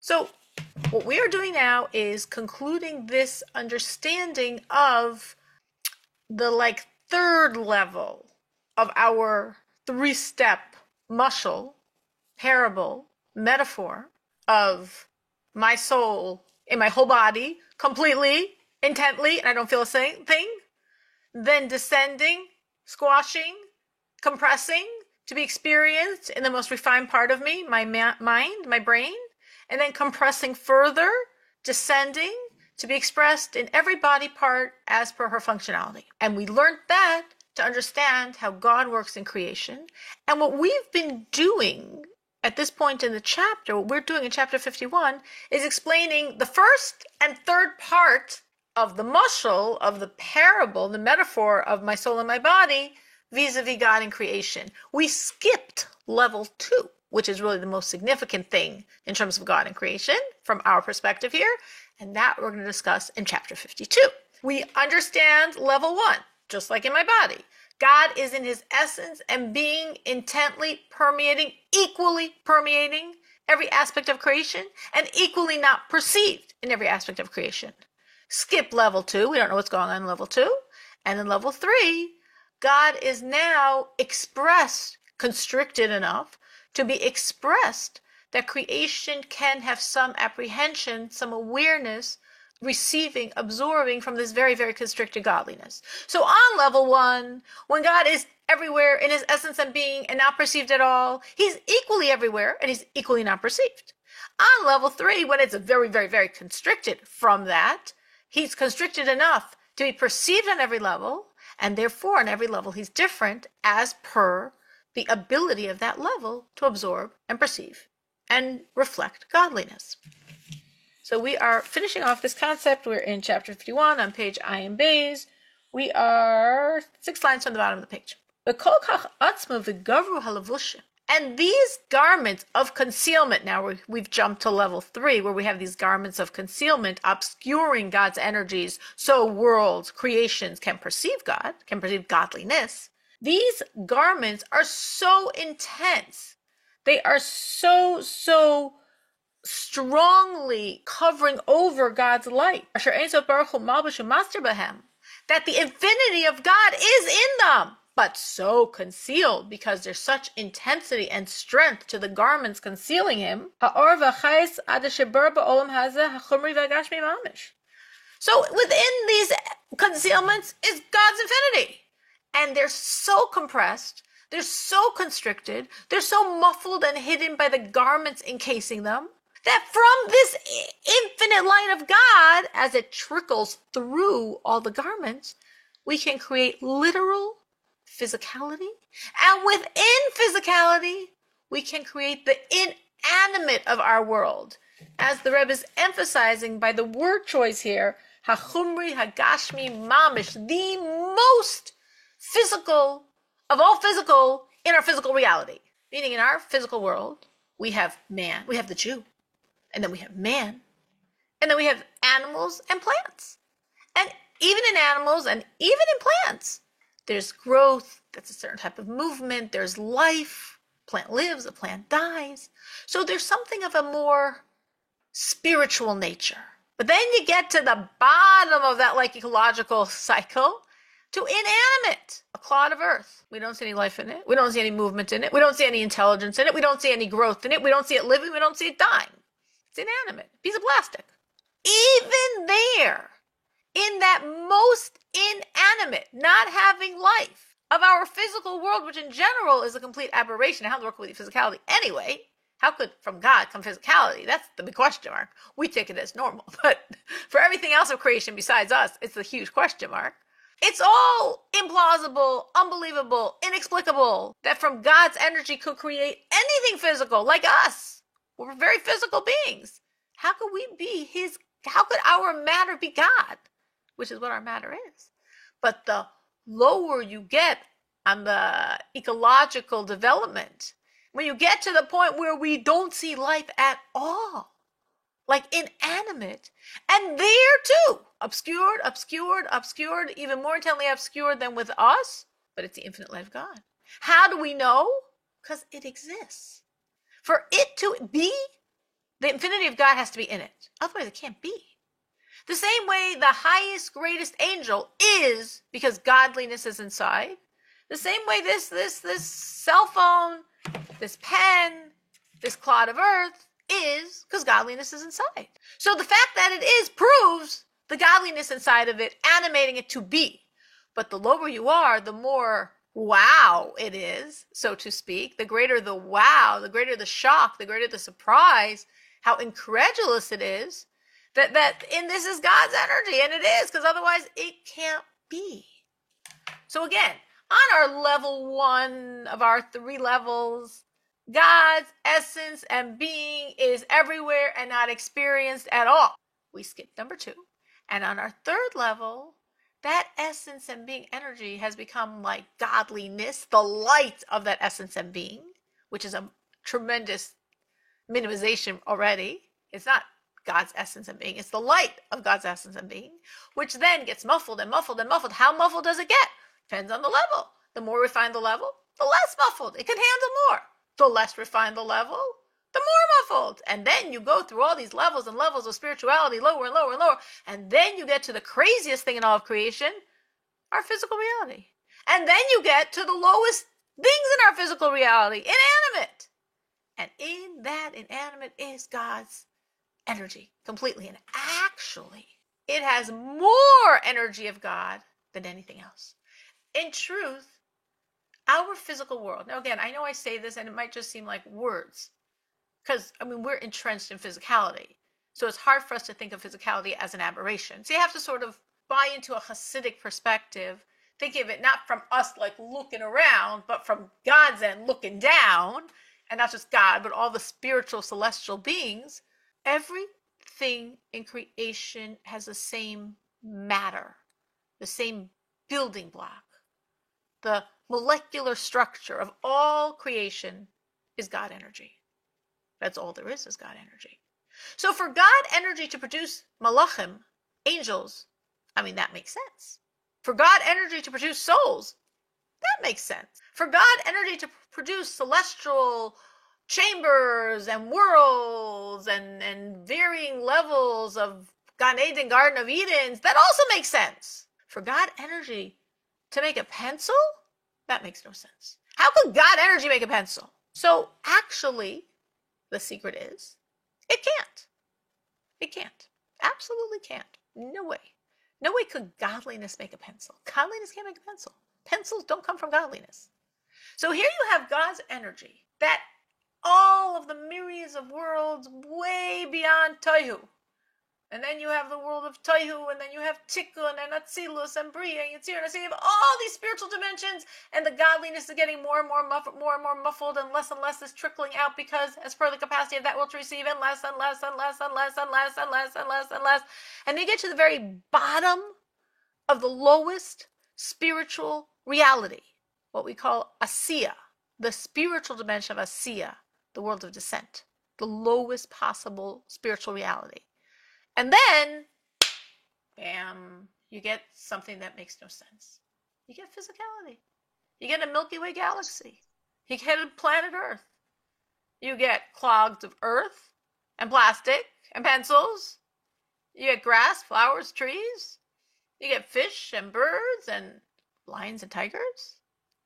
So what we are doing now is concluding this understanding of the third level of our three-step muscle, parable, metaphor of my soul in my whole body, completely, intently, and I don't feel a thing, then descending, squashing, compressing to be experienced in the most refined part of me, my mind, my brain, and then compressing further, descending to be expressed in every body part as per her functionality. And we learned that to understand how God works in creation. And what we've been doing at this point in the chapter, what we're doing in chapter 51, is explaining the first and third part of the muscle, of the parable, the metaphor of my soul and my body, vis-a-vis God in creation. We skipped level 2, which is really the most significant thing in terms of God in creation from our perspective here, and that we're going to discuss in chapter 52. We understand level 1, just like in my body. God is in his essence and being intently permeating, equally permeating every aspect of creation, and equally not perceived in every aspect of creation. Skip level 2, we don't know what's going on in level 2. And in level 3, God is now expressed, constricted enough to be expressed that creation can have some apprehension, some awareness, receiving, absorbing from this very, very constricted godliness. So on level 1, when God is everywhere in his essence and being and not perceived at all, he's equally everywhere and he's equally not perceived. On level 3, when it's very, very, very constricted from that, he's constricted enough to be perceived on every level, and therefore on every level he's different as per the ability of that level to absorb and perceive and reflect godliness. So we are finishing off this concept. We're in chapter 51 on page Ayin Beis. We are 6 lines from the bottom of the page. And these garments of concealment, now we've jumped to level 3, where we have these garments of concealment obscuring God's energies so worlds, creations can perceive God, can perceive godliness. These garments are so intense. They are so strongly covering over God's light. That the infinity of God is in them, but so concealed because there's such intensity and strength to the garments concealing him. So within these concealments is God's infinity. And they're so compressed, they're so constricted, they're so muffled and hidden by the garments encasing them, that from this infinite light of God, as it trickles through all the garments, we can create literal physicality. And within physicality, we can create the inanimate of our world. As the Rebbe is emphasizing by the word choice here, hachumri, hagashmi, mamish, the most physical of all physical in our physical reality. Meaning in our physical world, we have man, we have the Jew, and then we have man, and then we have animals and plants. And even in animals and even in plants, there's growth, that's a certain type of movement, there's life, plant lives, a plant dies. So there's something of a more spiritual nature. But then you get to the bottom of that ecological cycle, to inanimate, a clod of earth. We don't see any life in it. We don't see any movement in it. We don't see any intelligence in it. We don't see any growth in it. We don't see it living. We don't see it dying. It's inanimate. Piece of plastic. Even there, in that most inanimate, not having life of our physical world, which in general is a complete aberration. How to work with physicality anyway? How could from God come physicality? That's the big question mark. We take it as normal. But for everything else of creation besides us, it's a huge question mark. It's all implausible, unbelievable, inexplicable that from God's energy could create anything physical like us. We're very physical beings. How could how could our matter be God? Which is what our matter is. But the lower you get on the ecological development, when you get to the point where we don't see life at all, like inanimate, and there too, obscured, even more intently obscured than with us, but it's the infinite light of God. How do we know? Because it exists. For it to be The infinity of God has to be in it. Otherwise, it can't be. The same way the highest, greatest angel is because godliness is inside. The same way this cell phone, this pen, this clod of earth is because godliness is inside. So the fact that it is proves the godliness inside of it, animating it to be. But the lower you are, the more wow it is, so to speak. The greater the wow, the greater the shock, the greater the surprise, how incredulous it is that in this is God's energy. And it is, because otherwise it can't be. So again, on our level 1 of our 3 levels, God's essence and being is everywhere and not experienced at all. We skipped number 2. And on our 3rd level, that essence and being energy has become like godliness, the light of that essence and being, which is a tremendous minimization already. It's not God's essence and being. It's the light of God's essence and being, which then gets muffled and muffled and muffled. How muffled does it get? Depends on the level. The more refined the level, the less muffled. It can handle more. The less refined the level, the more muffled. And then you go through all these levels and levels of spirituality, lower and lower and lower. And then you get to the craziest thing in all of creation, our physical reality. And then you get to the lowest things in our physical reality, inanimate. And in that inanimate is God's energy completely. And actually, it has more energy of God than anything else. In truth, our physical world, now again, I know I say this and it might just seem like words, because we're entrenched in physicality. So it's hard for us to think of physicality as an aberration. So you have to sort of buy into a Hasidic perspective, think of it not from us like looking around, but from God's end looking down, and not just God, but all the spiritual celestial beings. Everything in creation has the same matter, the same building block. The molecular structure of all creation is God energy. That's all there is God energy. So for God energy to produce malachim, angels, that makes sense. For God energy to produce souls, that makes sense. For God energy to produce celestial chambers and worlds and varying levels of Gan Eden, Garden of Edens, that also makes sense. For God energy to make a pencil, that makes no sense. How could God energy make a pencil? So actually, the secret is, it can't. It can't. Absolutely can't. No way. No way could godliness make a pencil. Godliness can't make a pencil. Pencils don't come from godliness. So here you have God's energy, that all of the myriads of worlds way beyond Tohu. And then you have the world of Tohu, and then you have Tikkun, and Atzilus, and Bria, and Yitzir, and so you have all these spiritual dimensions, and the godliness is getting more and more muffled, and less is trickling out, because as per the capacity of that will to receive, and less, and less, and less, and less, and less, and less, and less, and less. And you get to the very bottom of the lowest spiritual reality, what we call Asiya, the spiritual dimension of Asiya, the world of descent, the lowest possible spiritual reality. And then, bam, you get something that makes no sense. You get physicality. You get a Milky Way galaxy. You get a planet Earth. You get clogs of earth and plastic and pencils. You get grass, flowers, trees. You get fish and birds and lions and tigers.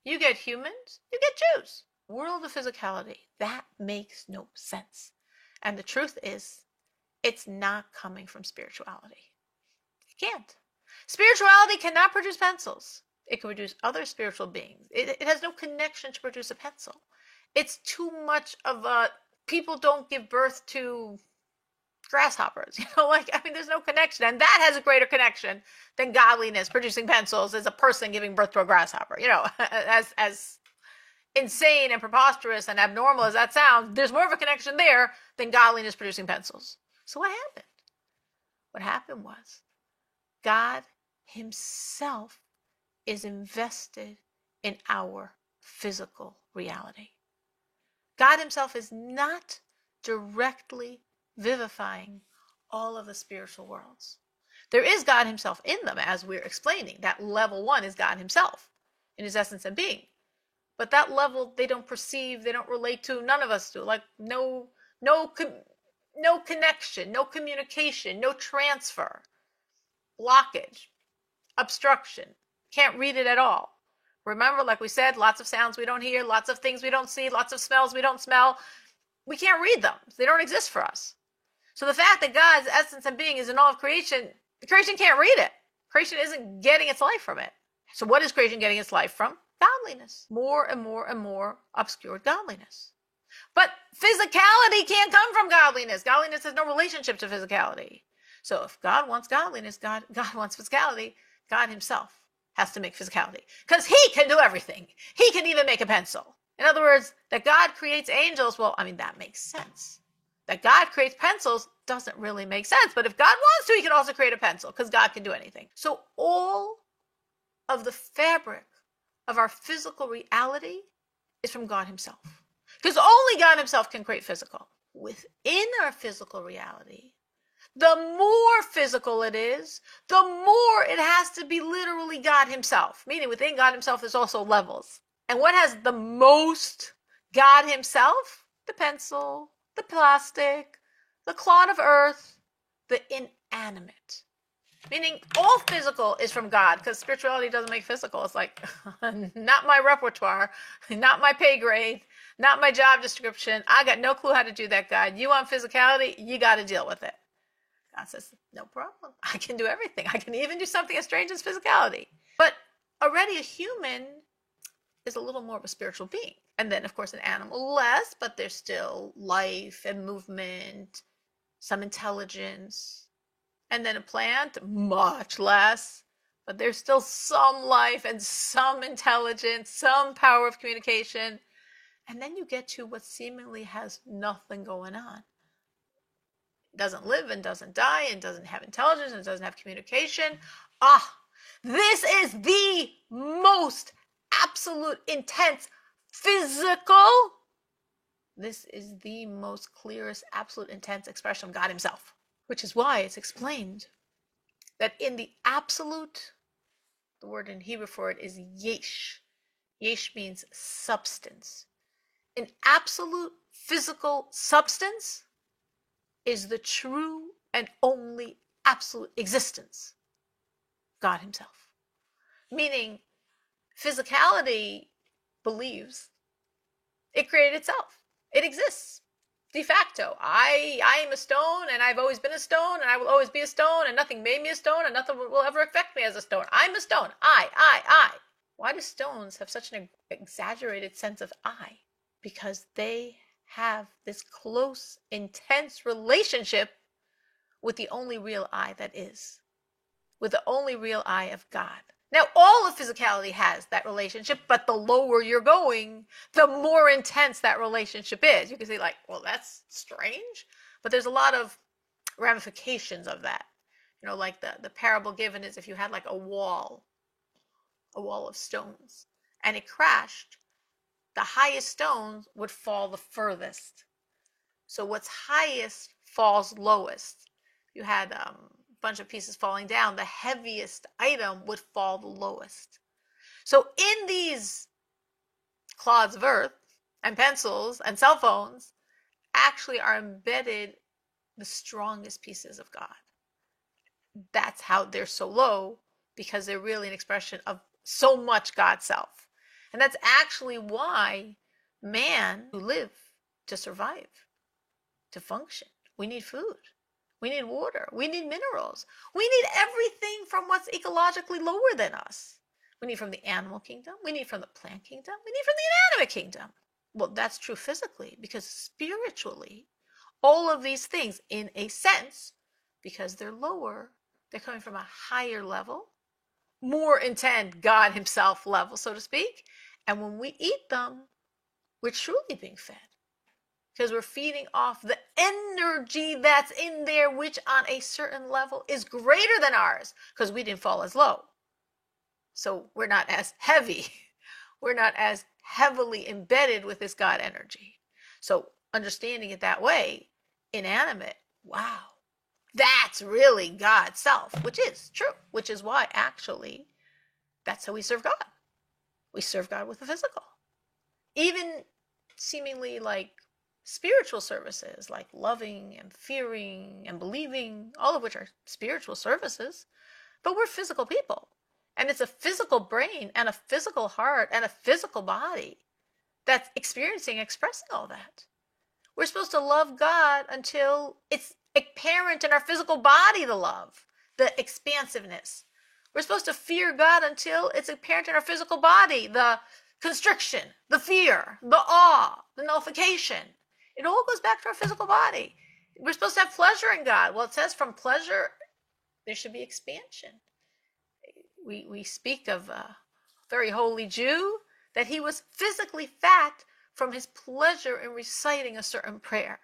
You get humans. You get Jews. World of physicality. That makes no sense. And the truth is, it's not coming from spirituality. It can't. Spirituality cannot produce pencils. It can produce other spiritual beings. It has no connection to produce a pencil. It's too much of a, people don't give birth to grasshoppers. There's no connection. And that has a greater connection than godliness producing pencils as a person giving birth to a grasshopper. As insane and preposterous and abnormal as that sounds, there's more of a connection there than godliness producing pencils. So what happened? What happened was God himself is invested in our physical reality. God himself is not directly vivifying all of the spiritual worlds. There is God himself in them, as we're explaining. That level 1 is God himself in his essence and being. But that level, they don't perceive, they don't relate to, none of us do. no connection, no communication, no transfer, blockage, obstruction. Can't read it at all. Remember, like we said, lots of sounds we don't hear, lots of things we don't see, lots of smells we don't smell. We can't read them. They don't exist for us. So the fact that God's essence and being is in all of creation, creation can't read it. Creation isn't getting its life from it. So what is creation getting its life from? Godliness. More and more and more obscured godliness. But physicality can't come from godliness. Godliness has no relationship to physicality. So if God wants godliness, God wants physicality, God himself has to make physicality. Because he can do everything. He can even make a pencil. In other words, that God creates angels, well, I mean, that makes sense. That God creates pencils doesn't really make sense. But if God wants to, he can also create a pencil because God can do anything. So all of the fabric of our physical reality is from God himself. Because only God himself can create physical. Within our physical reality, the more physical it is, the more it has to be literally God himself. Meaning within God himself, there's also levels. And what has the most God himself? The pencil, the plastic, the clod of earth, the inanimate. Meaning all physical is from God, because spirituality doesn't make physical. It's like, not my repertoire, not my pay grade, not my job description. I got no clue how to do that, God. You want physicality? You got to deal with it. God says, no problem. I can do everything. I can even do something as strange as physicality. But already a human is a little more of a spiritual being. And then, of course, an animal less, but there's still life and movement, some intelligence. And then a plant, much less, but there's still some life and some intelligence, some power of communication. And then you get to what seemingly has nothing going on. It doesn't live and doesn't die and doesn't have intelligence and doesn't have communication. This is the most absolute, intense, physical. This is the most clearest, absolute, intense expression of God himself. Which is why it's explained that in the absolute, the word in Hebrew for it is yesh. Yesh means substance. In absolute physical substance is the true and only absolute existence, God himself. Meaning, physicality believes it created itself. It exists. De facto, I am a stone, and I've always been a stone, and I will always be a stone, and nothing made me a stone, and nothing will ever affect me as a stone. I'm a stone. I. Why do stones have such an exaggerated sense of I? Because they have this close, intense relationship with the only real I that is, with the only real I of God. Now, all of physicality has that relationship, but the lower you're going, the more intense that relationship is. You can say, like, well, that's strange, but there's a lot of ramifications of that. You know, like the parable given is if you had like a wall of stones, and it crashed, the highest stones would fall the furthest. So what's highest falls lowest. You had bunch of pieces falling down, the heaviest item would fall the lowest. So in these clods of earth and pencils and cell phones actually are embedded the strongest pieces of God. That's how they're so low, because they're really an expression of so much God's self. And that's actually why man, to live, to survive, to function, we need food. We need water. We need minerals. We need everything from what's ecologically lower than us. We need from the animal kingdom. We need from the plant kingdom. We need from the inanimate kingdom. Well, that's true physically, because spiritually, all of these things, in a sense, because they're lower, they're coming from a higher level, more intense God himself level, so to speak. And when we eat them, we're truly being fed. Because we're feeding off the energy that's in there, which on a certain level is greater than ours, because we didn't fall as low. So we're not as heavy. We're not as heavily embedded with this God energy. So understanding it that way, inanimate, wow, that's really God's self, which is true, which is why actually that's how we serve God. We serve God with the physical. Even seemingly like spiritual services like loving and fearing and believing, all of which are spiritual services, but we're physical people. And it's a physical brain and a physical heart and a physical body that's expressing all that. We're supposed to love God until it's apparent in our physical body, the love, the expansiveness. We're supposed to fear God until it's apparent in our physical body, the constriction, the fear, the awe, the nullification. It all goes back to our physical body. We're supposed to have pleasure in God. Well, it says from pleasure, there should be expansion. We speak of a very holy Jew that he was physically fat from his pleasure in reciting a certain prayer.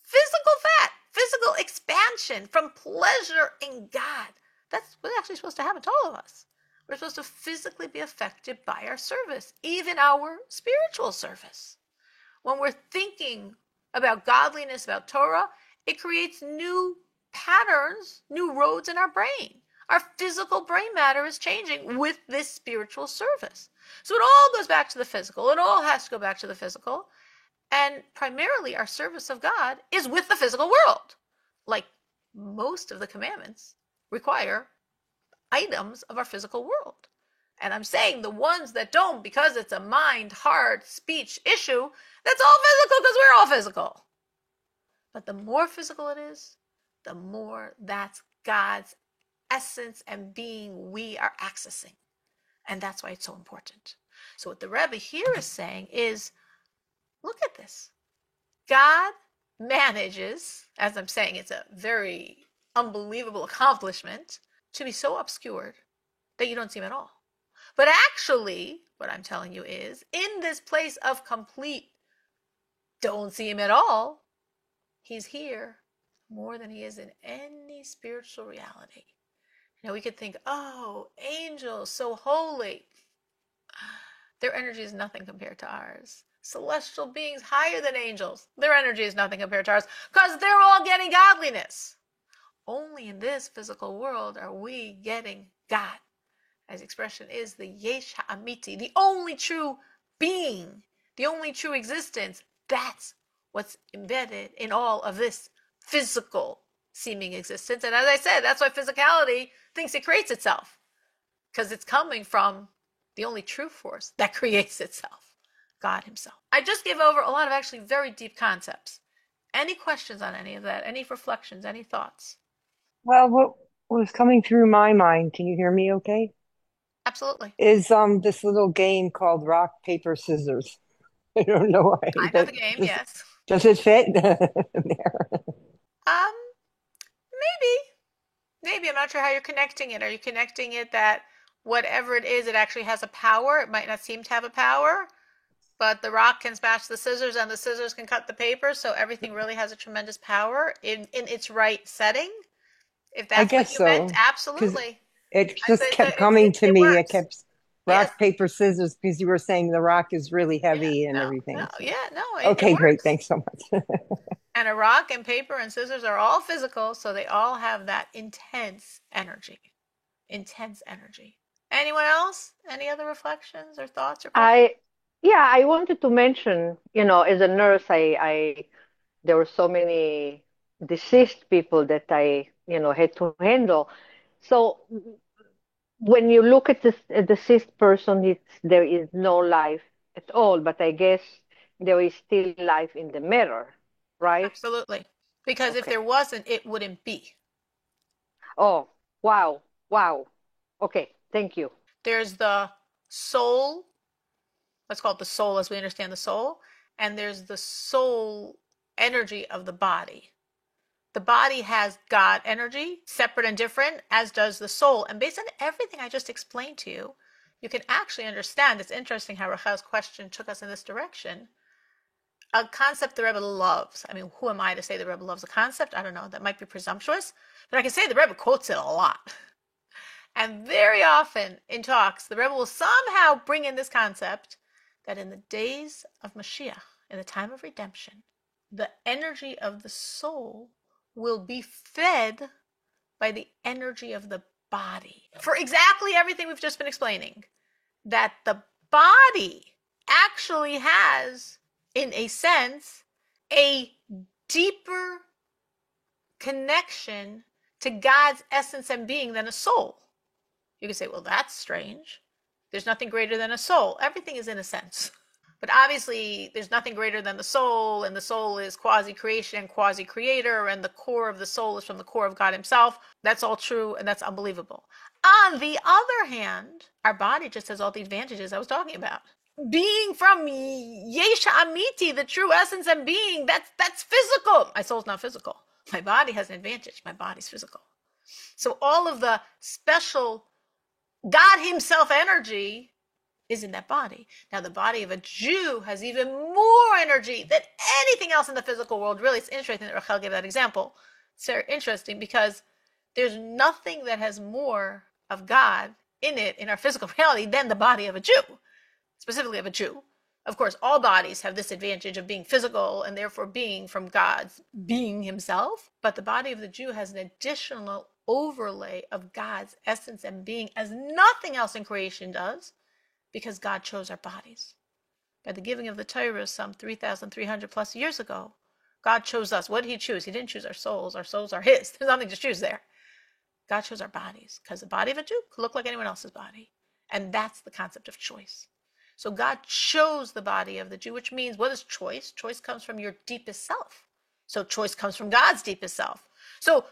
Physical fat, physical expansion from pleasure in God. That's what's actually supposed to happen to all of us. We're supposed to physically be affected by our service, even our spiritual service. When we're thinking about godliness, about Torah, it creates new patterns, new roads in our brain. Our physical brain matter is changing with this spiritual service. So it all goes back to the physical. It all has to go back to the physical. And primarily our service of God is with the physical world. Like most of the commandments require items of our physical world. And I'm saying the ones that don't, because it's a mind, heart, speech issue, that's all physical because we're all physical. But the more physical it is, the more that's God's essence and being we are accessing. And that's why it's so important. So what the Rebbe here is saying is, look at this. God manages, as I'm saying, it's a very unbelievable accomplishment, to be so obscured that you don't see him at all. But actually, what I'm telling you is, in this place of complete don't see him at all, he's here more than he is in any spiritual reality. Now we could think, oh, angels, so holy. Their energy is nothing compared to ours. Celestial beings higher than angels, their energy is nothing compared to ours because they're all getting godliness. Only in this physical world are we getting God. As expression is the Yesh Ha'amiti, the only true being, the only true existence. That's what's embedded in all of this physical seeming existence. And as I said, that's why physicality thinks it creates itself, because it's coming from the only true force that creates itself, God himself. I just gave over a lot of actually very deep concepts. Any questions on any of that? Any reflections? Any thoughts? Well, what was coming through my mind, can you hear me okay? Absolutely. Is this little game called rock, paper, scissors. I don't know why, I know but the game, just yes. does it fit there? Um, maybe. Maybe. I'm not sure how you're connecting it. Are you connecting it that whatever it is, it actually has a power? It might not seem to have a power, but the rock can smash the scissors and the scissors can cut the paper, so everything really has a tremendous power in its right setting. If I that's what guess you meant, so, because absolutely. it I just say kept that coming to it me. It works. kept Yes. rock, paper, scissors because you were saying the rock is really Yeah. heavy and No. No. everything. So, Yeah. No. It okay, great. works. Thanks so much. And a rock and paper and scissors are all physical, so they all have that intense energy. Intense energy. Anyone else? Any other reflections or thoughts or questions? I, yeah, I wanted to mention, as a nurse, there were so many deceased people that I, had to handle. So when you look at this a deceased person, there is no life at all, but I guess there is still life in the matter, right? Absolutely. Because if Okay. there wasn't, it wouldn't be. Oh, wow, wow. Okay, thank you. There's the soul, let's call it the soul as we understand the soul, and there's the soul energy of the body. The body has God energy, separate and different, as does the soul. And based on everything I just explained to you, you can actually understand. It's interesting how Rachel's question took us in this direction. A concept the Rebbe loves. I mean, who am I to say the Rebbe loves a concept? I don't know. That might be presumptuous. But I can say the Rebbe quotes it a lot. And very often in talks, the Rebbe will somehow bring in this concept that in the days of Mashiach, in the time of redemption, the energy of the soul will be fed by the energy of the body. For exactly everything we've just been explaining, that the body actually has, in a sense, a deeper connection to God's essence and being than a soul. You can say, well, that's strange. There's nothing greater than a soul. Everything is in a sense. But obviously, there's nothing greater than the soul, and the soul is quasi-creation and quasi-creator, and the core of the soul is from the core of God himself. That's all true, and that's unbelievable. On the other hand, our body just has all the advantages I was talking about. Being from Yesha Amiti, the true essence and being, that's physical. My soul's not physical. My body has an advantage. My body's physical. So all of the special God himself energy is in that body. Now, the body of a Jew has even more energy than anything else in the physical world. Really, it's interesting that Rachel gave that example. It's very interesting because there's nothing that has more of God in it, in our physical reality, than the body of a Jew, specifically of a Jew. Of course, all bodies have this advantage of being physical and therefore being from God's being himself. But the body of the Jew has an additional overlay of God's essence and being as nothing else in creation does, because God chose our bodies. By the giving of the Torah some 3,300 plus years ago, God chose us. What did he choose? He didn't choose our souls. Our souls are his. There's nothing to choose there. God chose our bodies because the body of a Jew could look like anyone else's body. And that's the concept of choice. So God chose the body of the Jew, which means, what is choice? Choice comes from your deepest self. So choice comes from God's deepest self. So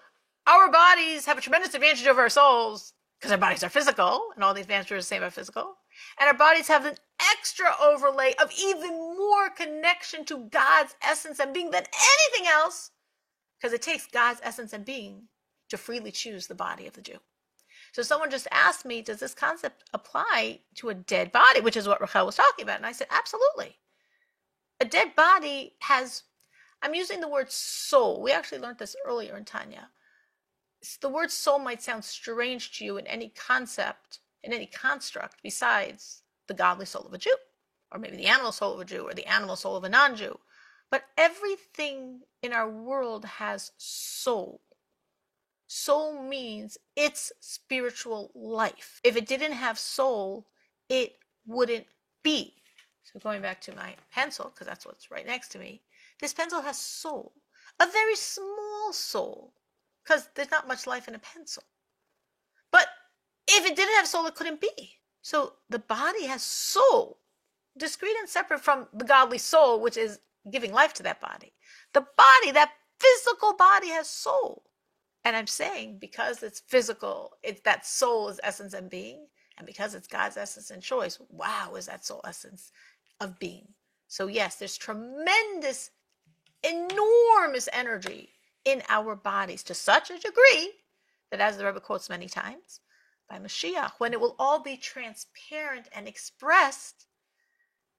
our bodies have a tremendous advantage over our souls because our bodies are physical, and all the advantages are the same are physical. And our bodies have an extra overlay of even more connection to God's essence and being than anything else, because it takes God's essence and being to freely choose the body of the Jew. So someone just asked me, does this concept apply to a dead body, which is what Rachel was talking about? And I said, absolutely. A dead body has, I'm using the word soul. We actually learned this earlier in Tanya. The word soul might sound strange to you in any concept, in any construct besides the godly soul of a Jew, or maybe the animal soul of a Jew, or the animal soul of a non-Jew. But everything in our world has soul. Soul means it's spiritual life. If it didn't have soul, it wouldn't be. So going back to my pencil, because that's what's right next to me, this pencil has soul, a very small soul, because there's not much life in a pencil. But if it didn't have soul, it couldn't be. So the body has soul, discrete and separate from the godly soul, which is giving life to that body. The body, that physical body, has soul. And I'm saying because it's physical, it's that soul is essence and being. And because it's God's essence and choice, wow, is that soul essence of being. So yes, there's tremendous, enormous energy in our bodies to such a degree that, as the Rebbe quotes many times, by Mashiach, when it will all be transparent and expressed,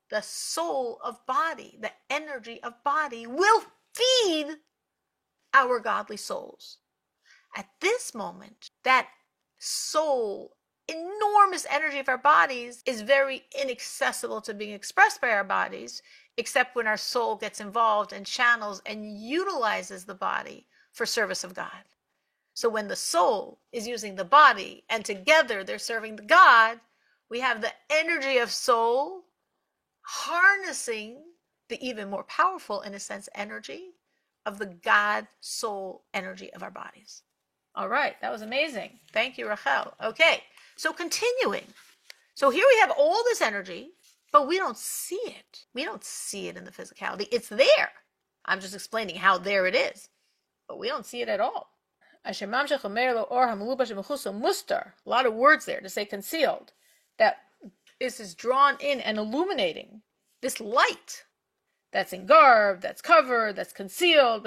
the soul of body, the energy of body will feed our godly souls. At this moment, that soul, enormous energy of our bodies is very inaccessible to being expressed by our bodies, except when our soul gets involved and channels and utilizes the body for service of God. So when the soul is using the body and together they're serving the God, we have the energy of soul harnessing the even more powerful, in a sense, energy of the God soul energy of our bodies. All right, that was amazing. Thank you, Rachel. Okay, so continuing. So here we have all this energy, but we don't see it. We don't see it in the physicality. It's there. I'm just explaining how there it is, but we don't see it at all. A lot of words there to say concealed. That this is drawn in and illuminating this light that's in garb, that's covered, that's concealed.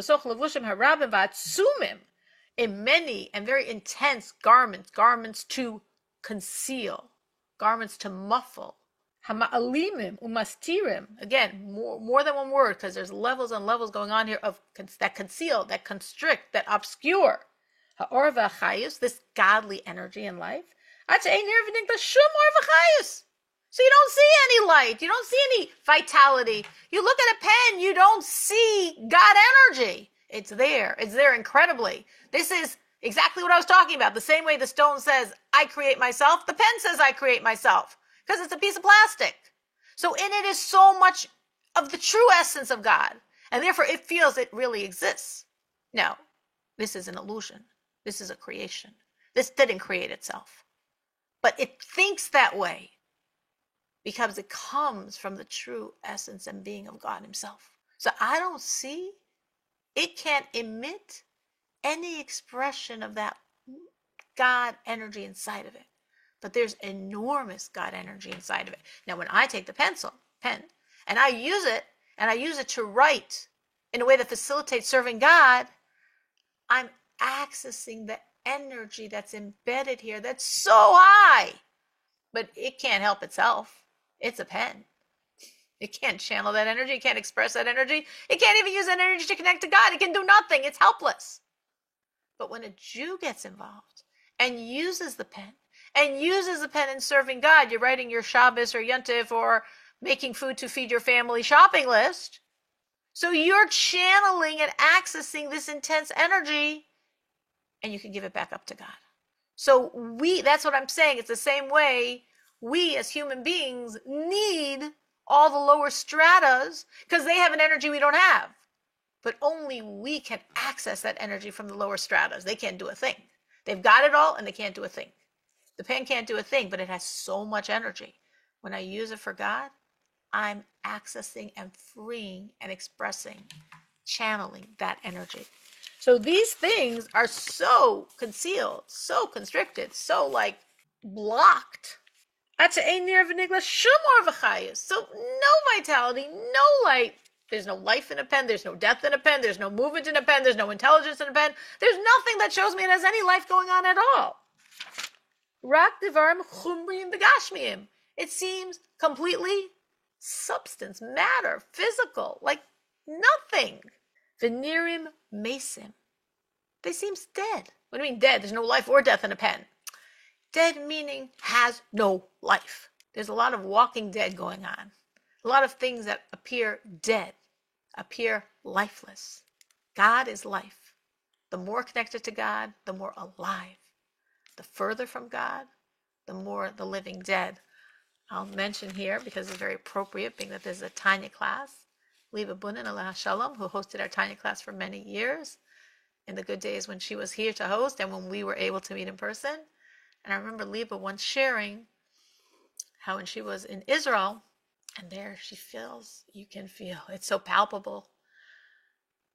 In many and very intense garments, garments to conceal, garments to muffle. Hama'alimim umastirim. Again, more than one word, because there's levels and levels going on here of that conceal, that constrict, that obscure. Ha'or v'achayus, this godly energy in life. So you don't see any light, you don't see any vitality. You look at a pen, you don't see God energy. It's there incredibly. This is exactly what I was talking about. The same way the stone says, I create myself, the pen says I create myself, because it's a piece of plastic. So in it is so much of the true essence of God. And therefore it feels it really exists. No, this is an illusion. This is a creation. This didn't create itself. But it thinks that way because it comes from the true essence and being of God himself. So I don't see, it can't emit any expression of that God energy inside of it. But there's enormous God energy inside of it. Now, when I take the pen, and I use it to write in a way that facilitates serving God, I'm accessing the energy that's embedded here that's so high, but it can't help itself. It's a pen. It can't channel that energy. It can't express that energy. It can't even use that energy to connect to God. It can do nothing. It's helpless. But when a Jew gets involved and uses the pen in serving God, you're writing your Shabbos or Yontif or making food to feed your family shopping list. So you're channeling and accessing this intense energy, and you can give it back up to God. So that's what I'm saying. It's the same way we as human beings need all the lower stratas because they have an energy we don't have. But only we can access that energy from the lower stratas. They can't do a thing. They've got it all and they can't do a thing. The pen can't do a thing, but it has so much energy. When I use it for God, I'm accessing and freeing and expressing, channeling that energy. So these things are so concealed, so constricted, so like blocked. So no vitality, no light. There's no life in a pen. There's no death in a pen. There's no movement in a pen. There's no intelligence in a pen. There's nothing that shows me it has any life going on at all. It seems completely substance, matter, physical, like nothing. Venerim mesim. They seem dead. What do you mean dead? There's no life or death in a pen. Dead meaning has no life. There's a lot of walking dead going on. A lot of things that appear dead, appear lifeless. God is life. The more connected to God, the more alive. The further from God, the more the living dead. I'll mention here, because it's very appropriate, being that there's a Tanya class, Leva Bunin Alaha Shalom, who hosted our Tanya class for many years, in the good days when she was here to host and when we were able to meet in person. And I remember Leva once sharing how when she was in Israel, and there she feels, you can feel, it's so palpable,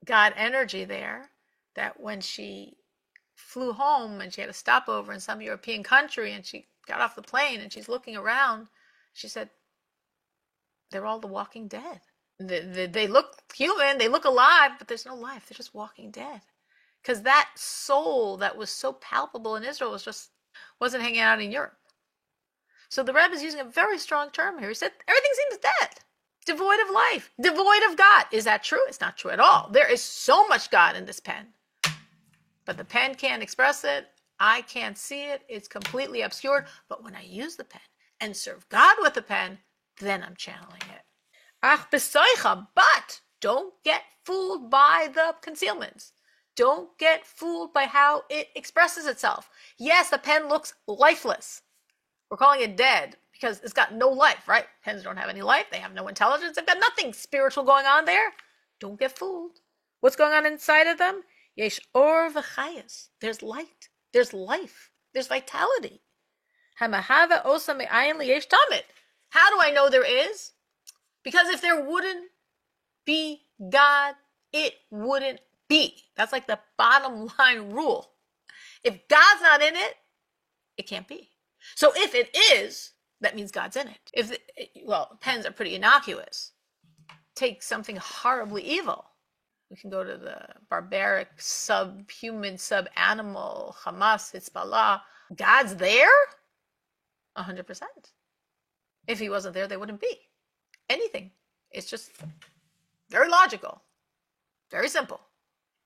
God energy there, that when she flew home and she had a stopover in some European country and she got off the plane and she's looking around, she said, they're all the walking dead. They look human, they look alive, but there's no life. They're just walking dead. Because that soul that was so palpable in Israel wasn't hanging out in Europe. So the Rebbe is using a very strong term here. He said, everything seems dead, devoid of life, devoid of God. Is that true? It's not true at all. There is so much God in this pen. But the pen can't express it. I can't see it. It's completely obscured. But when I use the pen and serve God with the pen, then I'm channeling it. Ach besoicha, but don't get fooled by the concealments. Don't get fooled by how it expresses itself. Yes, the pen looks lifeless. We're calling it dead because it's got no life, right? Pens don't have any life. They have no intelligence. They've got nothing spiritual going on there. Don't get fooled. What's going on inside of them? Yesh or v'chayas. There's light. There's life. There's vitality. Hamahava osa me'ayin liyesh tamid. How do I know there is? Because if there wouldn't be God, it wouldn't be. That's like the bottom line rule. If God's not in it, it can't be. So if it is, that means God's in it. Pens are pretty innocuous. Take something horribly evil. We can go to the barbaric, subhuman, sub-animal, Hamas, Hezbollah. God's there? 100%. If he wasn't there, they wouldn't be. Anything. It's just very logical. Very simple.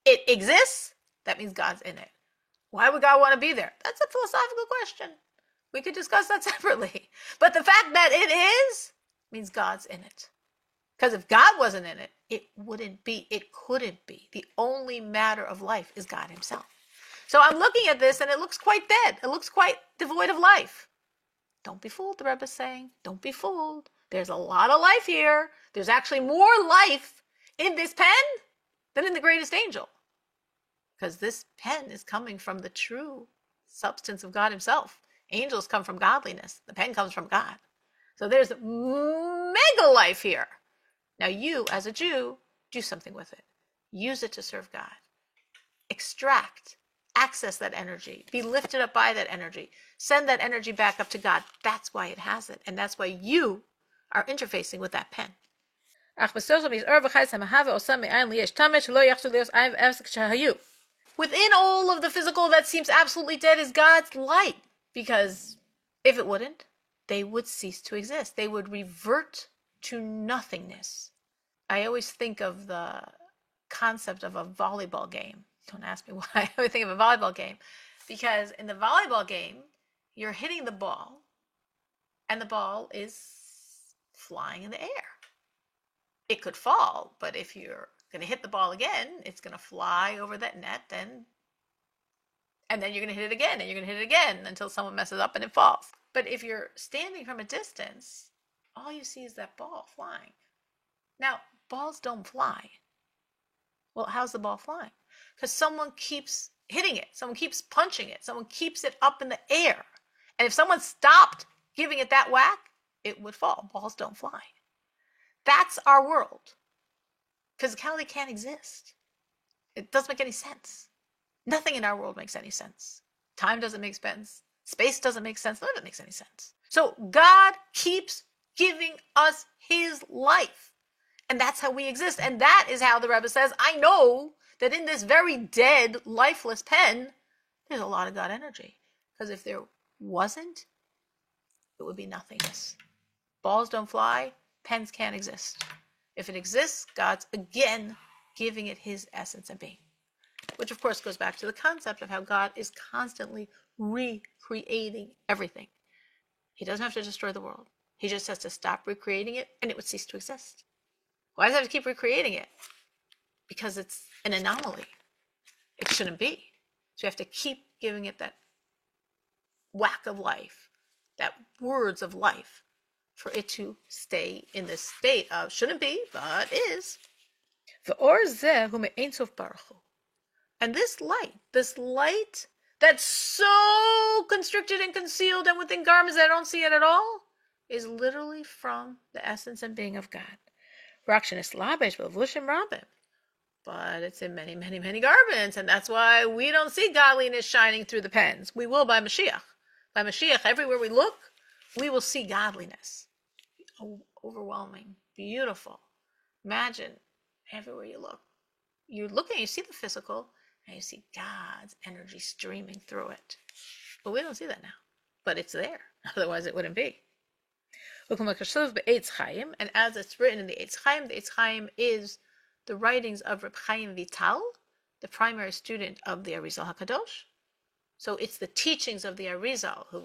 It exists, that means God's in it. Why would God want to be there? That's a philosophical question. We could discuss that separately. But the fact that it is means God's in it. Because if God wasn't in it, it wouldn't be. It couldn't be. The only matter of life is God himself. So I'm looking at this and it looks quite dead. It looks quite devoid of life. Don't be fooled, the Rebbe is saying. Don't be fooled. There's a lot of life here. There's actually more life in this pen than in the greatest angel. Because this pen is coming from the true substance of God himself. Angels come from godliness. The pen comes from God. So there's mega life here. Now you, as a Jew, do something with it. Use it to serve God. Extract, access that energy. Be lifted up by that energy. Send that energy back up to God. That's why it has it. And that's why you are interfacing with that pen. Within all of the physical that seems absolutely dead is God's light. Because if it wouldn't, they would cease to exist. They would revert to nothingness. I always think of the concept of a volleyball game. Don't ask me why I always think of a volleyball game. Because in the volleyball game, you're hitting the ball, and the ball is flying in the air. It could fall, but if you're going to hit the ball again, it's going to fly over that net, and then you're going to hit it again, and you're going to hit it again until someone messes up and it falls. But if you're standing from a distance, all you see is that ball flying. Now, balls don't fly. Well, how's the ball flying? Because someone keeps hitting it. Someone keeps punching it. Someone keeps it up in the air. And if someone stopped giving it that whack, it would fall. Balls don't fly. That's our world. Physicality can't exist. It doesn't make any sense. Nothing in our world makes any sense. Time doesn't make sense. Space doesn't make sense. None of it makes any sense. So God keeps giving us his life. And that's how we exist. And that is how the Rebbe says, I know that in this very dead, lifeless pen, there's a lot of God energy. Because if there wasn't, it would be nothingness. Balls don't fly, pens can't exist. If it exists, God's again giving it his essence and being. Which of course goes back to the concept of how God is constantly recreating everything. He doesn't have to destroy the world. He just has to stop recreating it and it would cease to exist. Why does he have to keep recreating it? Because it's an anomaly. It shouldn't be. So you have to keep giving it that whack of life, that words of life, for it to stay in this state of shouldn't be, but is. And this light that's so constricted and concealed and within garments that I don't see it at all, is literally from the essence and being of God. But it's in many, many, many garments, and that's why we don't see godliness shining through the pens. We will by Mashiach. By Mashiach, everywhere we look, we will see godliness. Overwhelming, beautiful. Imagine everywhere you look. You're looking, you see the physical, and you see God's energy streaming through it. But we don't see that now. But it's there. Otherwise it wouldn't be. And as it's written in the Eitz Chaim is the writings of Reb Chaim Vital, the primary student of the Arizal HaKadosh. So it's the teachings of the Arizal, who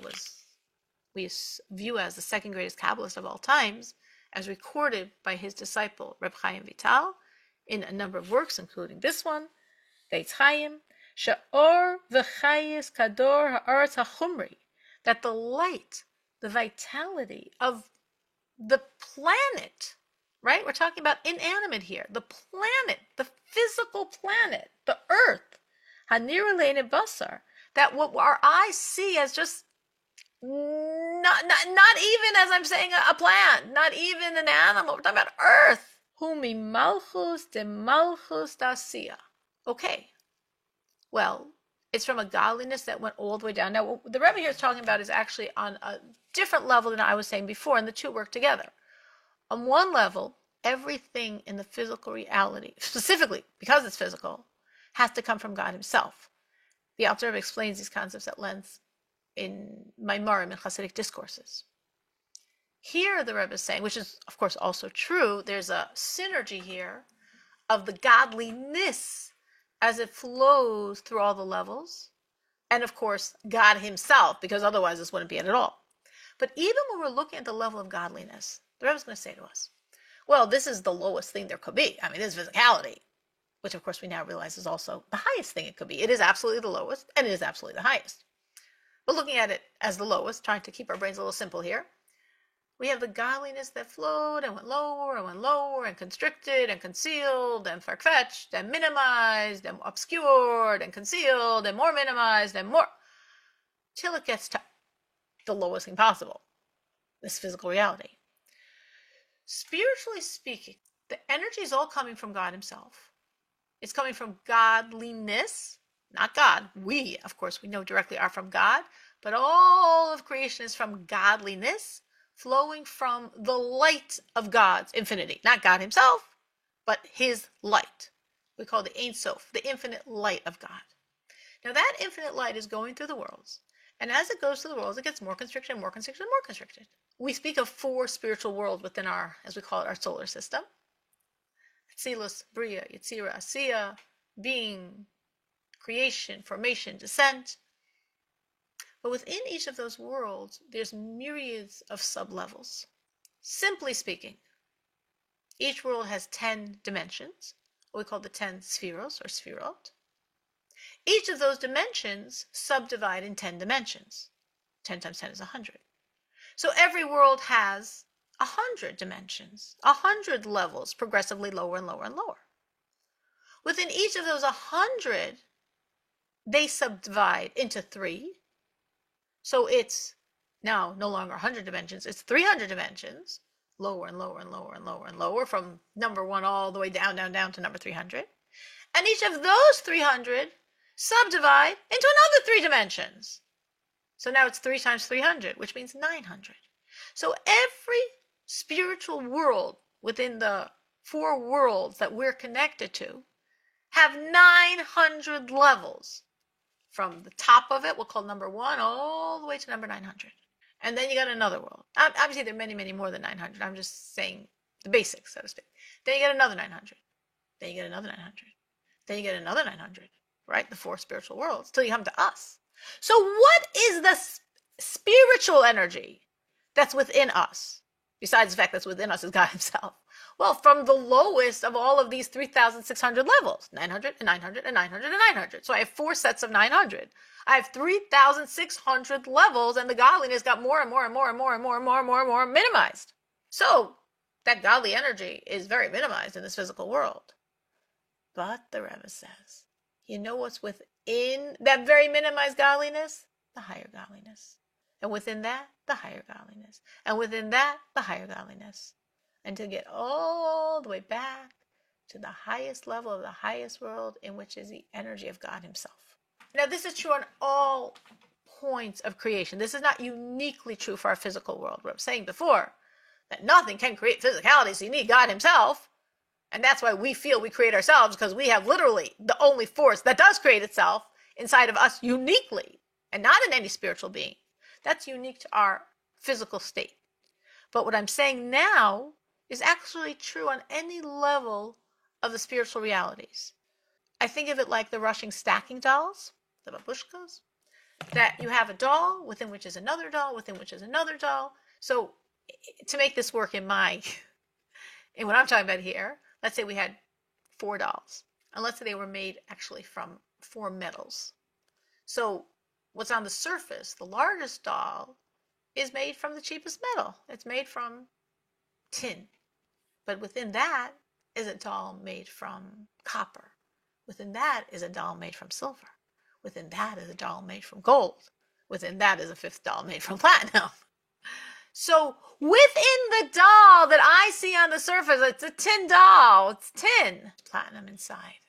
we view as the second greatest Kabbalist of all times, as recorded by his disciple Reb Chaim Vital in a number of works, including this one, the Eitz Chaim, She'or v'chayis kador ha'aretz ha'chumri, that the light, the vitality of the planet, right? We're talking about inanimate here. The planet, the physical planet, the earth, hanir le'nei basar, that what our eyes see as just not even, as I'm saying, a plant, not even an animal. We're talking about earth. Humi malchus de malchus dasia. Okay. Well, it's from a godliness that went all the way down. Now, what the Rebbe here is talking about is actually on a different level than I was saying before, and the two work together. On one level, everything in the physical reality, specifically because it's physical, has to come from God himself. The Alter Rebbe explains these concepts at length in Maimarim and Hasidic discourses. Here, the Rebbe is saying, which is, of course, also true, there's a synergy here of the godliness as it flows through all the levels, and of course, God himself, because otherwise this wouldn't be it at all. But even when we're looking at the level of godliness, the Rebbe is going to say to us, well, this is the lowest thing there could be. I mean, this is physicality, which of course we now realize is also the highest thing it could be. It is absolutely the lowest, and it is absolutely the highest. But looking at it as the lowest, trying to keep our brains a little simple here, We have the godliness that flowed and went lower and constricted and concealed and far-fetched and minimized and obscured and concealed and more minimized and more, till it gets to the lowest thing possible, this physical reality. Spiritually speaking, the energy is all coming from God himself. It's coming from godliness, not God. We, of course, we know directly are from God, but all of creation is from godliness, flowing from the light of God's infinity. Not God himself, but his light. We call it the Ein Sof, the infinite light of God. Now that infinite light is going through the worlds, and as it goes through the worlds, it gets more constricted and more constricted and more constricted. We speak of 4 spiritual worlds within our, as we call it, our solar system. Atzilus, Bria, Yetzira, Asiya, being, creation, formation, descent. But within each of those worlds, there's myriads of sub-levels. Simply speaking, each world has 10 dimensions, what we call the 10 spheros or sphirot. Each of those dimensions subdivide in 10 dimensions. 10 times 10 is 100. So every world has 100 dimensions, 100 levels, progressively lower and lower and lower. Within each of those 100, they subdivide into 3. So it's now no longer 100 dimensions, it's 300 dimensions, lower and lower and lower and lower and lower, from number 1 all the way down to number 300. And each of those 300 subdivide into another 3 dimensions. So now it's 3 times 300, which means 900. So every spiritual world within the 4 worlds that we're connected to have 900 levels. From the top of it, we'll call number 1, all the way to number 900. And then you got another world. Obviously, there are many, many more than 900. I'm just saying the basics, so to speak. Then you get another 900. Then you get another 900. Then you get another 900, right? The 4 spiritual worlds, till you come to us. So what is the spiritual energy that's within us? Besides the fact that's within us is God himself. Well, from the lowest of all of these 3,600 levels, 900 and 900 and 900 and 900. So I have 4 sets of 900. I have 3,600 levels, and the godliness got more and more and more and more and more and more and more and more minimized. So that godly energy is very minimized in this physical world. But the Rebbe says, you know what's within that very minimized godliness? The higher godliness. And within that, the higher godliness. And within that, the higher godliness. And to get all the way back to the highest level of the highest world, in which is the energy of God himself. Now, this is true on all points of creation. This is not uniquely true for our physical world. What I'm saying before, that nothing can create physicality, so you need God himself. And that's why we feel we create ourselves, because we have literally the only force that does create itself inside of us uniquely, and not in any spiritual being. That's unique to our physical state. But what I'm saying now is actually true on any level of the spiritual realities. I think of it like the Russian stacking dolls, the babushkas, that you have a doll within which is another doll, within which is another doll. So to make this work in what I'm talking about here, let's say we had 4 dolls, and let's say they were made actually from 4 metals. So what's on the surface, the largest doll, is made from the cheapest metal. It's made from tin. But within that is a doll made from copper. Within that is a doll made from silver. Within that is a doll made from gold. Within that is a 5th doll made from platinum. So within the doll that I see on the surface, it's a tin doll. It's tin. Platinum inside.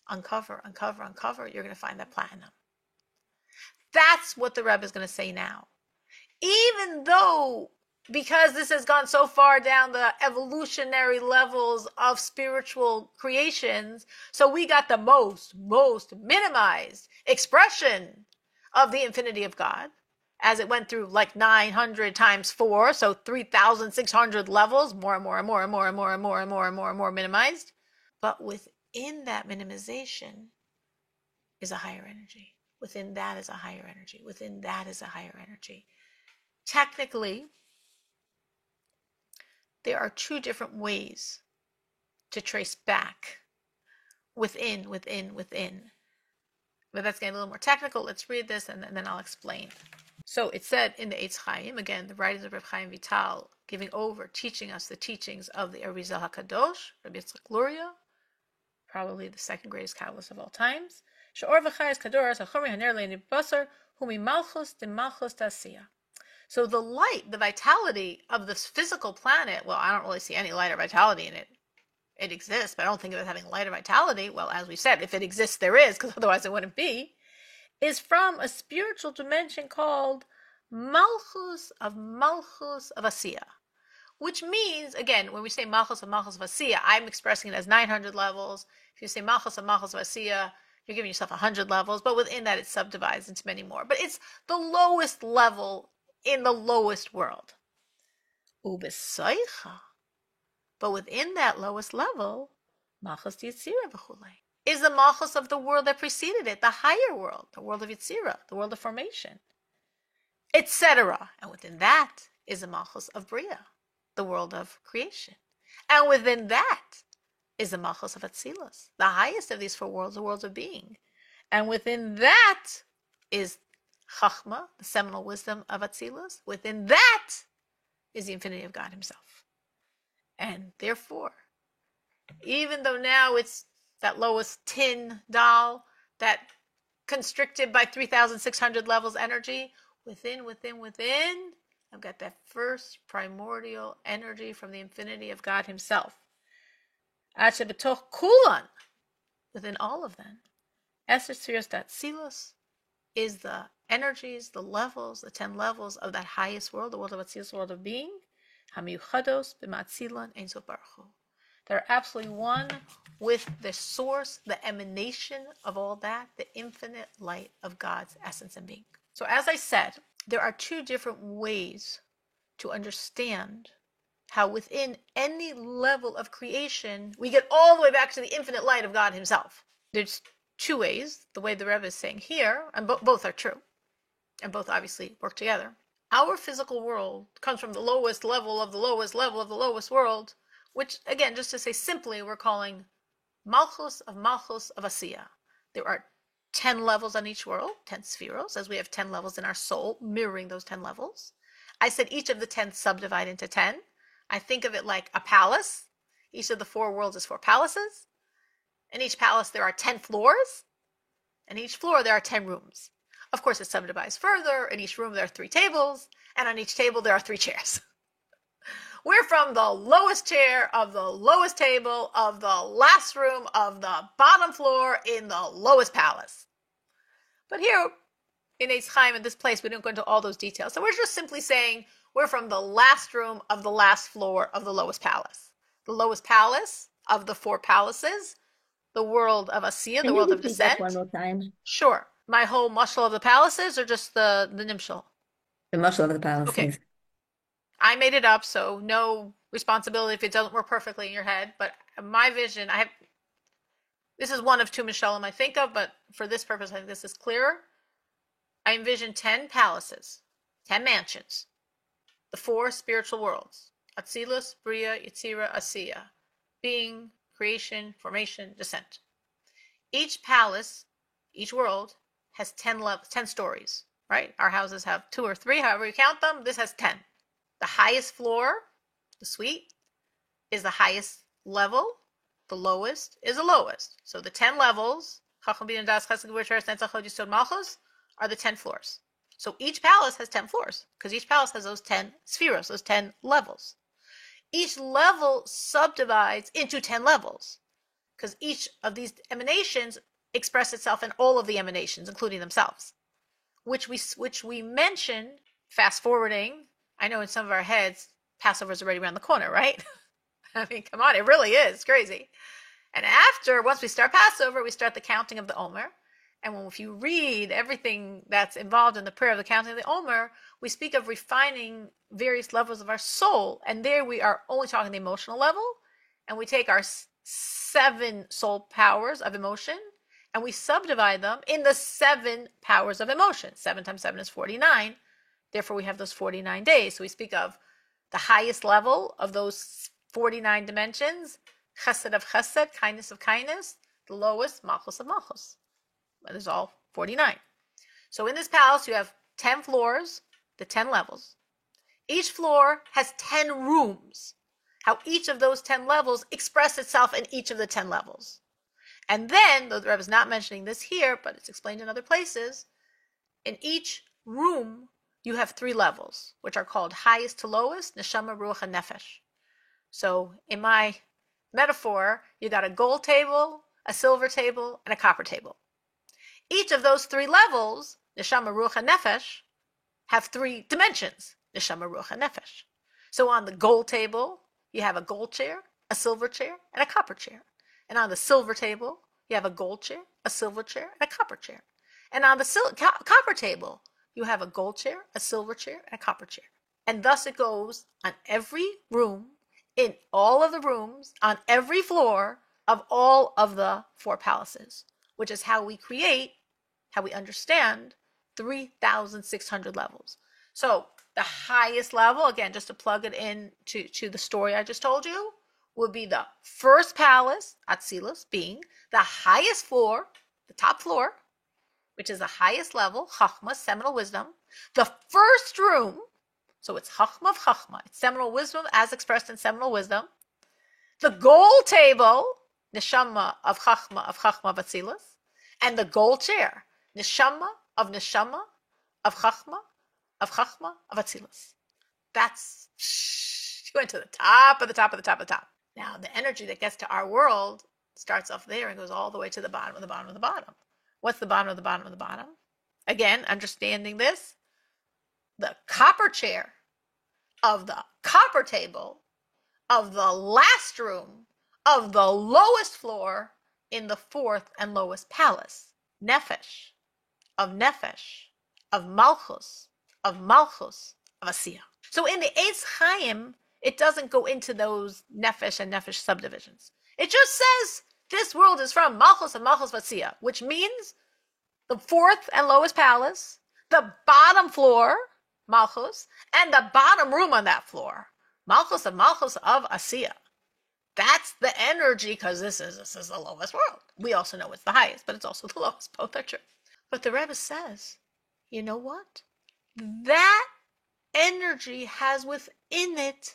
Uncover, uncover, uncover. You're going to find that platinum. That's what the Rebbe is going to say now. Even though, because this has gone so far down the evolutionary levels of spiritual creations, so we got the most minimized expression of the infinity of God, as it went through like 900 times 4, so 3,600 levels, more and more and more and more and more and more and more and more and more minimized. But within that minimization is a higher energy. Within that is a higher energy. Within that is a higher energy. Technically, there are 2 different ways to trace back within. But that's getting a little more technical. Let's read this and then I'll explain. So it said in the Eitz Chaim, again, the writings of Reb Chaim Vital, giving over, teaching us the teachings of the Arizal HaKadosh, Rabbi Yitzchak Luria, probably the second greatest Kabbalist of all times. She'or v'chayes kadoras hachomri haner le'nei basar humi malchus de malchus ta'asiyah. So the light, the vitality of this physical planet, well, I don't really see any light or vitality in it. It exists, but I don't think of it having light or vitality. Well, as we said, if it exists, there is, because otherwise it wouldn't be, is from a spiritual dimension called Malchus of Asiya. Which means, again, when we say Malchus of Asiya, I'm expressing it as 900 levels. If you say Malchus of Asiya, you're giving yourself 100 levels, but within that it subdivides into many more. But it's the lowest level in the lowest world. Ubesaycha. But within that lowest level, Malchus Yitzira v'chulei, is the Malchus of the world that preceded it, the higher world, the world of Yitzira, the world of formation, etc. And within that is the Malchus of Bria, the world of creation. And within that is the Malchus of Atzilus, the highest of these four worlds, the worlds of being. And within that is Chachma, the seminal wisdom of Atzilus. Within that is the infinity of God himself. And therefore, even though now it's that lowest tin doll, that constricted by 3,600 levels energy, within, I've got that first primordial energy from the infinity of God himself. Betoch kulan, within all of them, Esther Sirius Datzilos is the energies, the levels, the 10 levels of that highest world, the world of Atzilus, the world of being, Hamiyuchados b'matzilan ein sof baruch hu. They're absolutely one with the source, the emanation of all that, the infinite light of God's essence and being. So as I said, there are two different ways to understand how within any level of creation, we get all the way back to the infinite light of God himself. There's two ways, the way the Rebbe is saying here, and both are true, and both obviously work together. Our physical world comes from the lowest level of the lowest level of the lowest world, which, again, just to say simply, we're calling Malchus of Asiya. There are 10 levels on each world, 10 spheros, as we have 10 levels in our soul, mirroring those 10 levels. I said each of the 10 subdivide into 10. I think of it like a palace. Each of the four worlds is 4 palaces. In each palace, there are 10 floors. In each floor, there are 10 rooms. Of course, it subdivides further. In each room, there are 3 tables. And on each table, there are 3 chairs. We're from the lowest chair of the lowest table of the last room of the bottom floor in the lowest palace. But here in Eitz Chaim, in this place, we don't go into all those details. So we're just simply saying we're from the last room of the last floor of the lowest palace. The lowest palace of the 4 palaces, the world of Asiya, the world of descent. One more time. Sure. My whole mushal of the palaces or just the nimshal? The muscle of the palaces. Okay. I made it up, so no responsibility if it doesn't work perfectly in your head. But my vision, this is one of 2 Mishalim I think of, but for this purpose, I think this is clearer. I envision 10 palaces, 10 mansions, the 4 spiritual worlds, Atzilus, Bria, Yitzira, Asiya, being, creation, formation, descent. Each palace, each world, has 10 stories, right? Our houses have 2 or 3, however you count them. This has 10. The highest floor, the suite, is the highest level. The lowest is the lowest. So the 10 levels, are the 10 floors. So each palace has 10 floors, because each palace has those 10 spheres, those 10 levels. Each level subdivides into 10 levels, because each of these emanations express itself in all of the emanations, including themselves, which we mention, fast forwarding. I know in some of our heads, Passover is already around the corner, right? I mean, come on, it really is. It's crazy. And once we start Passover, we start the counting of the Omer. And if you read everything that's involved in the prayer of the counting of the Omer, we speak of refining various levels of our soul. And there we are only talking the emotional level. And we take our 7 soul powers of emotion and we subdivide them in the 7 powers of emotion. 7 times 7 is 49. Therefore, we have those 49 days. So we speak of the highest level of those 49 dimensions, chesed of chesed, kindness of kindness, the lowest, malchus of malchus. There's all 49. So in this palace, you have 10 floors, the 10 levels. Each floor has 10 rooms. How each of those 10 levels express itself in each of the 10 levels. And then, though the Rebbe is not mentioning this here, but it's explained in other places, in each room you have 3 levels, which are called highest to lowest, neshama, ruach, and nefesh. So in my metaphor, you got a gold table, a silver table, and a copper table. Each of those 3 levels, neshama, ruach, and nefesh, have 3 dimensions, neshama, ruach, and nefesh. So on the gold table, you have a gold chair, a silver chair, and a copper chair. And on the silver table, you have a gold chair, a silver chair, and a copper chair. And on the copper table, you have a gold chair, a silver chair, and a copper chair. And thus it goes on every room, in all of the rooms, on every floor of all of the 4 palaces, which is how we create, how we understand 3,600 levels. So the highest level, again, just to plug it in to the story I just told you, would be the first palace, Atzilus, being the highest floor, the top floor, which is the highest level, Chachma, seminal wisdom. The first room, so it's Chachma of Chachma, it's seminal wisdom as expressed in seminal wisdom. The gold table, Neshama of Chachma of Atzilus, and the gold chair, Neshama of Chachma of Atzilus. That's, you went to the top of the top of the top of the top. Now, the energy that gets to our world starts off there and goes all the way to the bottom of the bottom of the bottom. What's the bottom of the bottom of the bottom? Again, understanding this, the copper chair of the copper table of the last room of the lowest floor in the 4th and lowest palace, Nefesh, of Malchus, of Asiya. So in the Eitz Chaim, it doesn't go into those Nefesh and Nefesh subdivisions. It just says this world is from Malchus of Asiya, which means the 4th and lowest palace, the bottom floor, Malchus, and the bottom room on that floor, Malchus of Asiya. That's the energy, because this is the lowest world. We also know it's the highest, but it's also the lowest. Both are true. But the Rebbe says, you know what? That energy has within it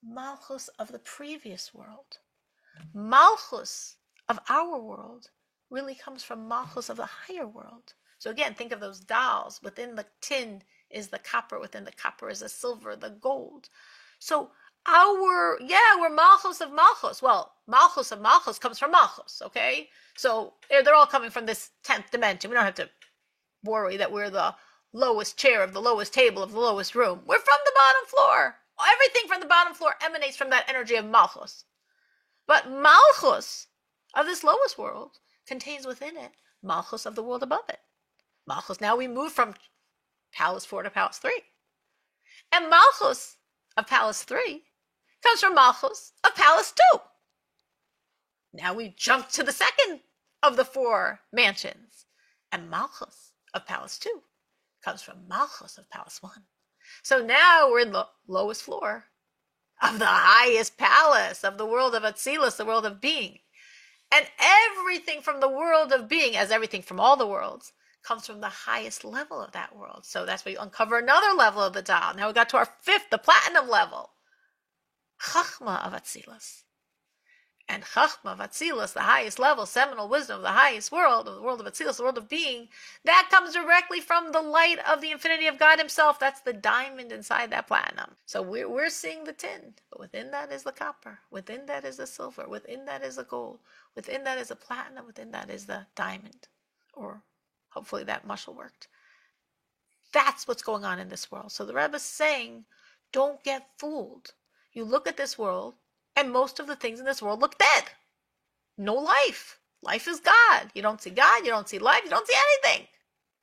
Malchus of the previous world. Malchus of our world really comes from Malchus of the higher world. So again, think of those dolls. Within the tin is the copper. Within the copper is the silver, the gold. So we're Malchus of Malchus. Well, Malchus of Malchus comes from Malchus, okay? So they're all coming from this 10th dimension. We don't have to worry that we're the lowest chair of the lowest table of the lowest room. We're from the bottom floor. Everything from the bottom floor emanates from that energy of Malchus. But Malchus of this lowest world contains within it Malchus of the world above it. Malchus, now we move from Palace 4 to Palace 3. And Malchus of Palace 3 comes from Malchus of Palace 2. Now we jump to the second of the 4 mansions. And Malchus of Palace 2 comes from Malchus of Palace 1. So now we're in the lowest floor of the highest palace of the world of Atzilus, the world of being. And everything from the world of being, as everything from all the worlds, comes from the highest level of that world. So that's where you uncover another level of the Tao. Now we got to our 5th, the platinum level. Chachma of Atzilus. And Chachma of Atzilus, the highest level, seminal wisdom of the highest world, of the world of Atzilus, the world of being, that comes directly from the light of the infinity of God himself. That's the diamond inside that platinum. So we're seeing the tin, but within that is the copper. Within that is the silver. Within that is the gold. Within that is the platinum. Within that is the diamond. Or hopefully that mushel worked. That's what's going on in this world. So the Rebbe is saying, don't get fooled. You look at this world, and most of the things in this world look dead. No life. Life is God. You don't see God. You don't see life. You don't see anything.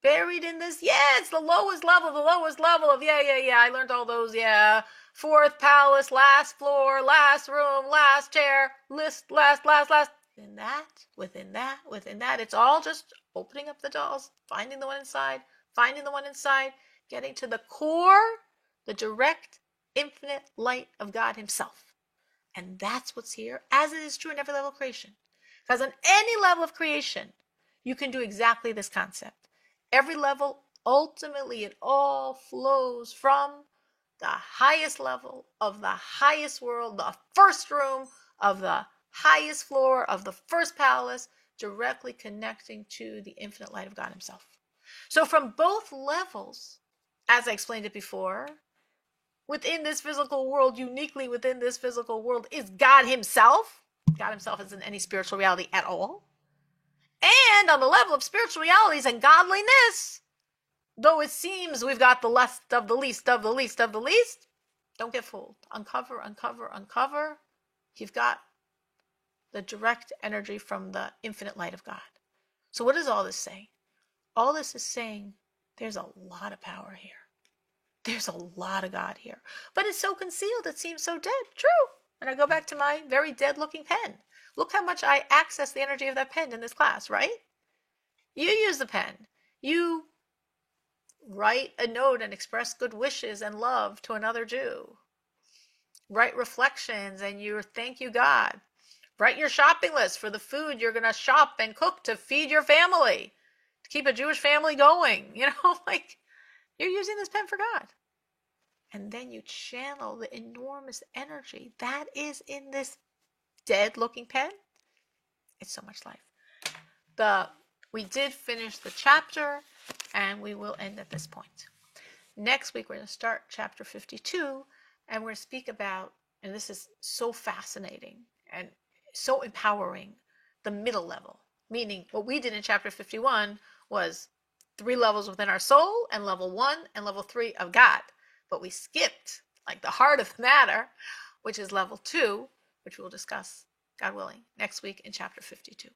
Buried in this, it's the lowest level of, I learned all those, 4th palace, last floor, last room, last chair, last. Within that, it's all just opening up the dolls, finding the one inside, getting to the core, the direct, infinite light of God himself. And that's what's here, as it is true in every level of creation. Because on any level of creation, you can do exactly this concept. Every level ultimately it all flows from the highest level of the highest world, the first room of the highest floor of the first palace, directly connecting to the infinite light of God himself. So from both levels, as I explained it before, within this physical world, uniquely within this physical world, is God himself. God himself isn't any spiritual reality at all. And on the level of spiritual realities and godliness, though it seems we've got the least of the least of the least of the least, don't get fooled. Uncover, uncover, uncover. You've got the direct energy from the infinite light of God. So what does all this say? All this is saying there's a lot of power here. There's a lot of God here. But it's so concealed, it seems so dead. True. And I go back to my very dead-looking pen. Look how much I access the energy of that pen in this class, right? You use the pen. You write a note and express good wishes and love to another Jew. Write reflections and you thank you, God. Write your shopping list for the food you're going to shop and cook to feed your family, to keep a Jewish family going. Like you're using this pen for God. And then you channel the enormous energy that is in this dead-looking pen. It's so much life. We did finish the chapter, and we will end at this point. Next week, we're going to start chapter 52, and we're going to speak about, and this is so fascinating and so empowering, the middle level. Meaning, what we did in chapter 51 was 3 levels within our soul, and level 1 and level 3 of God. But we skipped, like, the heart of the matter, which is level 2, which we'll discuss, God willing, next week in chapter 52.